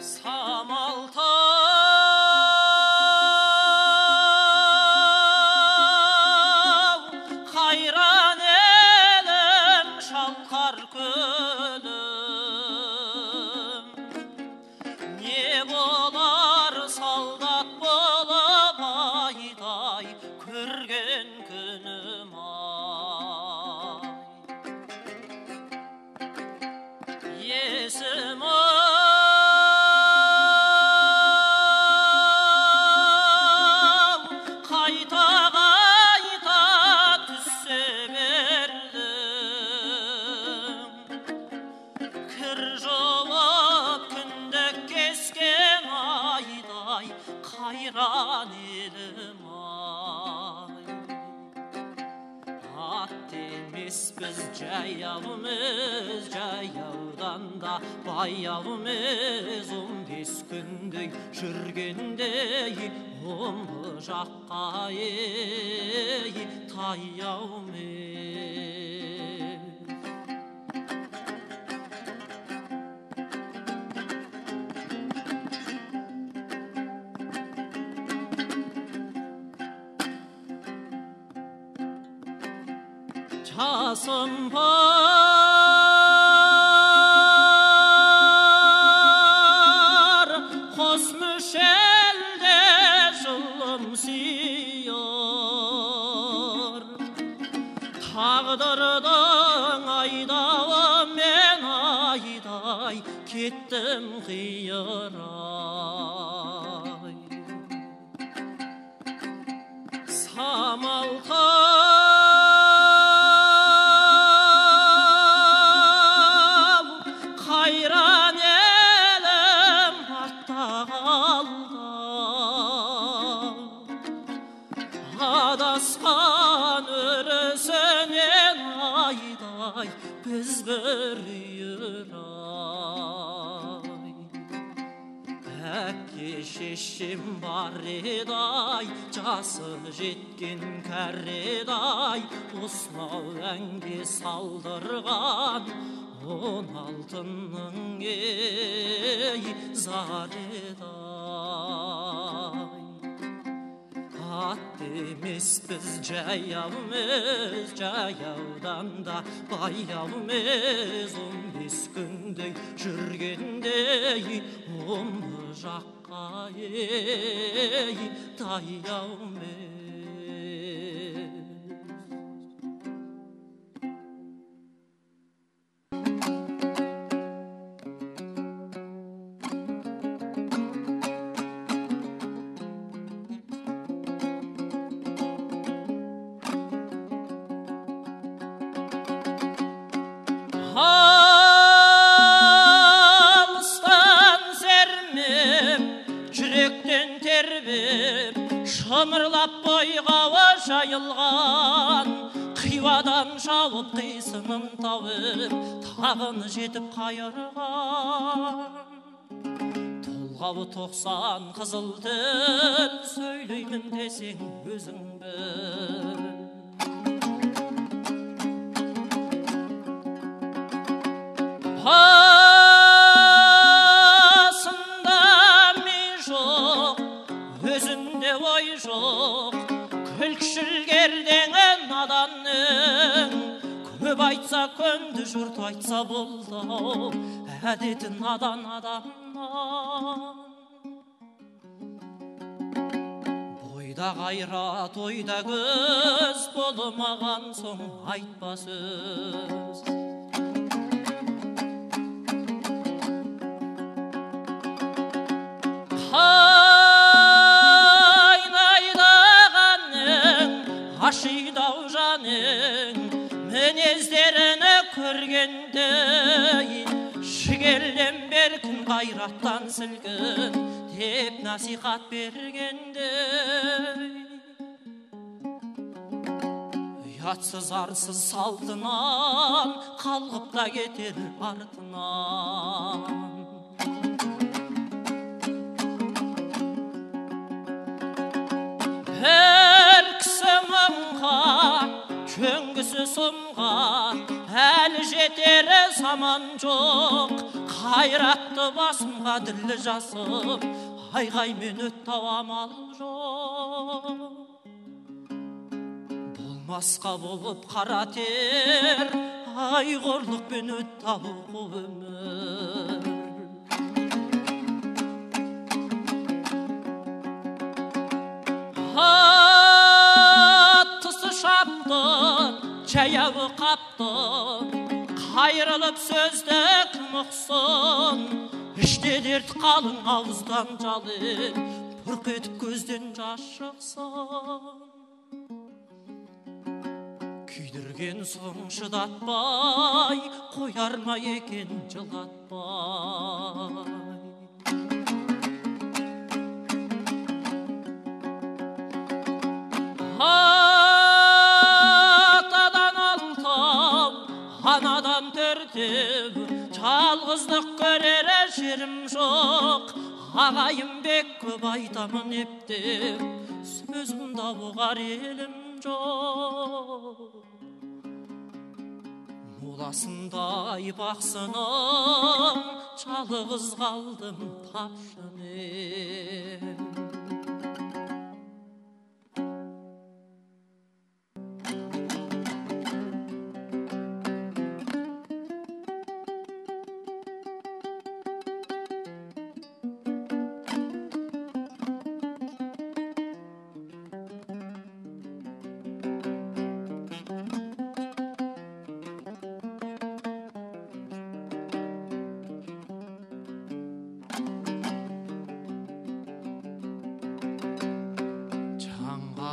Самал қайран елім, шалқар көлім. Не болар солдат болып айдай көрген күнім ай. Есім қайран елім ай. Ат емеспіз жаяумыз, жаяудан да баяумыз. 15 күндей жүргендей омбы жаққа таяумыз. Жасым бар, қос мүшелде жылым сүйір. Тағдырдың айдауы мен айдай кеттім қиырай. Самал қайран елім артта қалды. Адасқан өрісінен айдай біз бір үйір-ай. Әке шешем бар еді-ай, жасы жеткен кәрі-ай. Осынау әнге салдырған 16-ның зары-ай. Ат емеспіз жаяумыз, жаяудан да баяумыз. 15 күндей жүргендей омбы жаққа таяумыз. Алыстан сермеп, жүректен тербеп, шымырлап бойға жайылған, қиуадан шауып қисынын тауып, тағыны жетіп қайырған. Толғауы 90 қызыл тіл, сөйлеймін десең өзің біл. Басында ми жоқ, өзінде ой жоқ, күлкішіл кердеңі наданның. Көп айтса көнді, жұрт айтса болды, әдеті надан адамнан. Бойда қайрат, ойда көз, болмаған соң айтпа сөз. Қайнайдағаның, ашидау жаның, мінездеріні көргендей, жігерлен беркін, қайраттан сілкін, деп насихат бергендей. Ұятсыз арсыз салтынан, қалғып та кетер артынан. Бір кісі мұңға жөңгісі өзі сұмға, әлі жетер заман жоқ. Қайратты басымға ділі жасып, айғаймен өтті амал жоқ. Болмасқа болып қара тер, айғорлықпен өтті алуғы өмір. Аттысы шапты, жаяуы қапты, қайрылып сөздік мұқсын. Іште дерт қалың, ауыздан жалын, бұрқ етіп көзден жас шықсын. Күйдірген соң шыдатпай, қояр ма екен жылатпай. Атадан алтау, анадан төртеу, жалғыздық көрер жерім жоқ. Ағайым бек көп айтамын ептеп, сөзімді ұғар елім жоқ. Моласындай бақсыным, жалғыз қалдым тапшымен.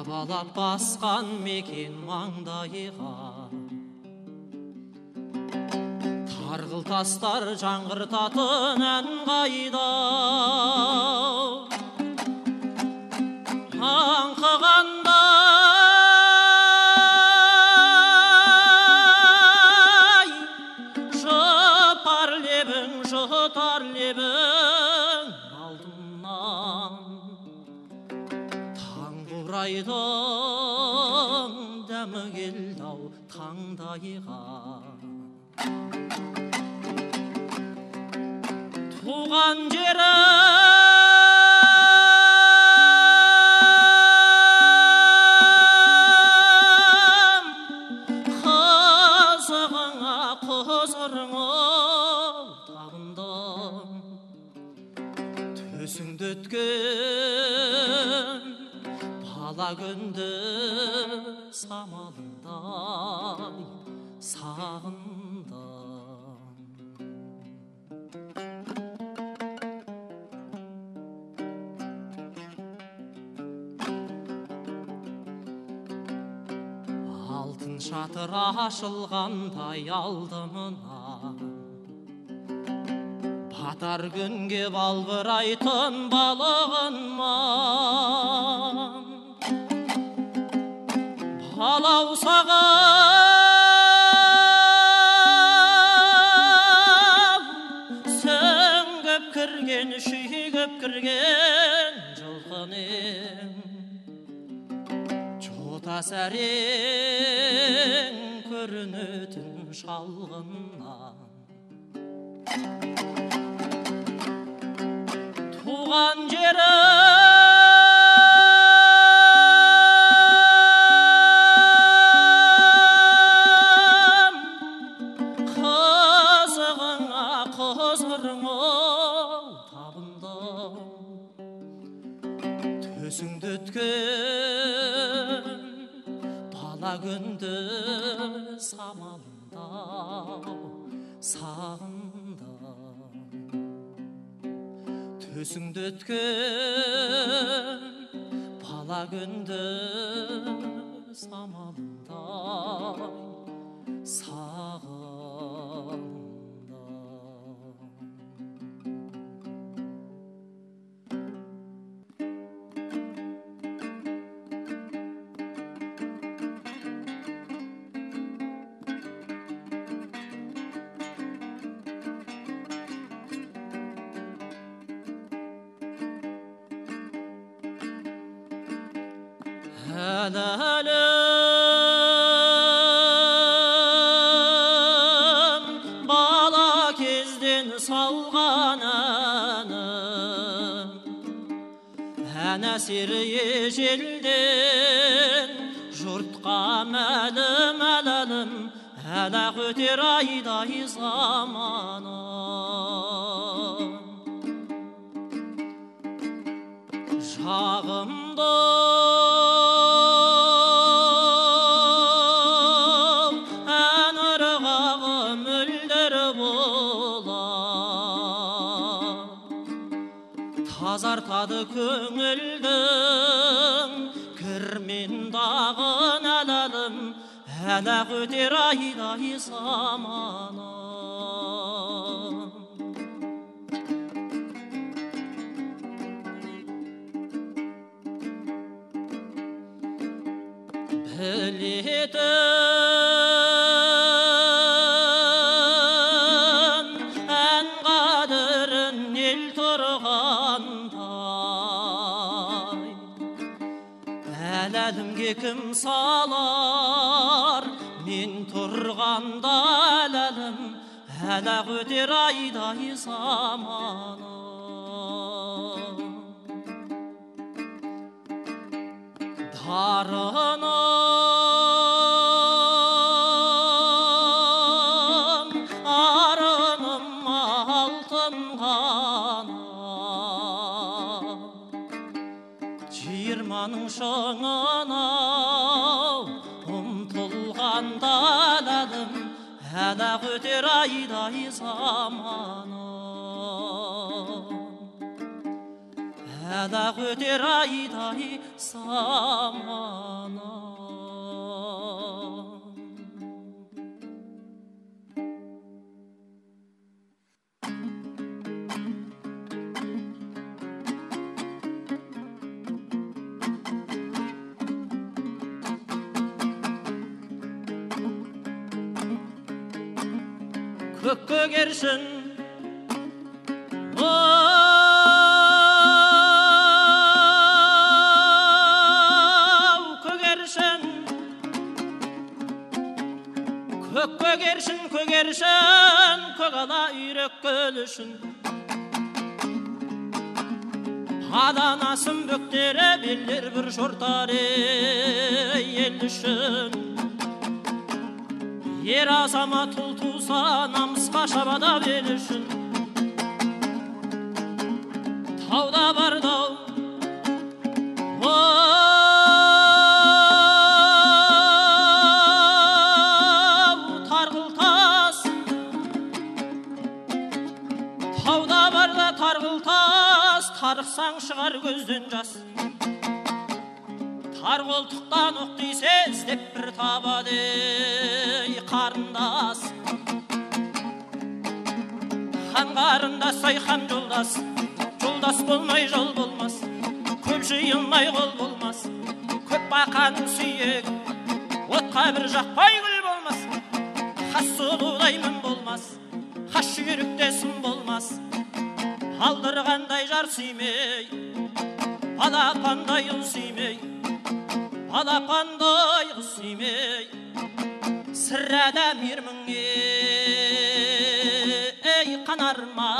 Балап басқан мекен маңдайға, тарғыл тастар жаңғыртатын ән қайда. Аңқығандай жұпар лебің, жұтар лебің алдымнан. Айдың дәмі келді-ау таңдайға. Туған жерім, қызығыңа құзырыңа табындым. Төсіңді өткен бала күнді самалындай сағындым. Алтын шатыр ашылғандай алдымына, батар күнге балбырайтын балығын ман. Балау сағым, сөңгіп кірген, шүйгіп кірген жылқының. Жотас әрең көрінетін шалғыннан. Туған жерім, қызығыңа құзырыңа табындым. Төсіңді өткен бала күнді самалында сағындым. Төсіңді өткен бала күнді самалында сағындым. Әлі салған әнім, ән әсері ежелден жұртқа мәлім әләлім, әлі өтер айдай заманым. Жағымды ән ырғағы мөлдір бола, тазартады көңілдің кірмен дағын әләлім, әлі өтер айдай заманым. Білетін ән қадірін ел тұрғандай, әләлімге кім салар мен тұрғанда әләлім, әлі өтер айдай заманым. Арыным алтын ғана, жиырманың шыңына ұмтылғанда әләлім, әлі өтер айдай заманым. Әлі өтер айдай заманым. Көк көгершін көк көгершін, көгершін, көкала үйрек көлішін. Аданасын бөктері белдер бір жортар ел үшін. Ер азама тұл туса намысқа шабада бел үшін. Тауда бар дау, тауда барда тарғыл тас, тарықсаң шығар көзден жас. Тар қолтықтан оқ тисе іздеп бір табады қарындас. Хан қарындас, ай хан жолдас, жолдас болмай жол болмас, көп жиылмай қол болмас, көп бақаның сүйегі отқа бір жақпай гүл болмас. Хас сұлудай мін болмас, хас жүйрікте сын болмас, алдырғандай жар сүймей, балапандай ұл сүймей, балапандай қыз сүймей, сірәдә мирмің ей қанарма.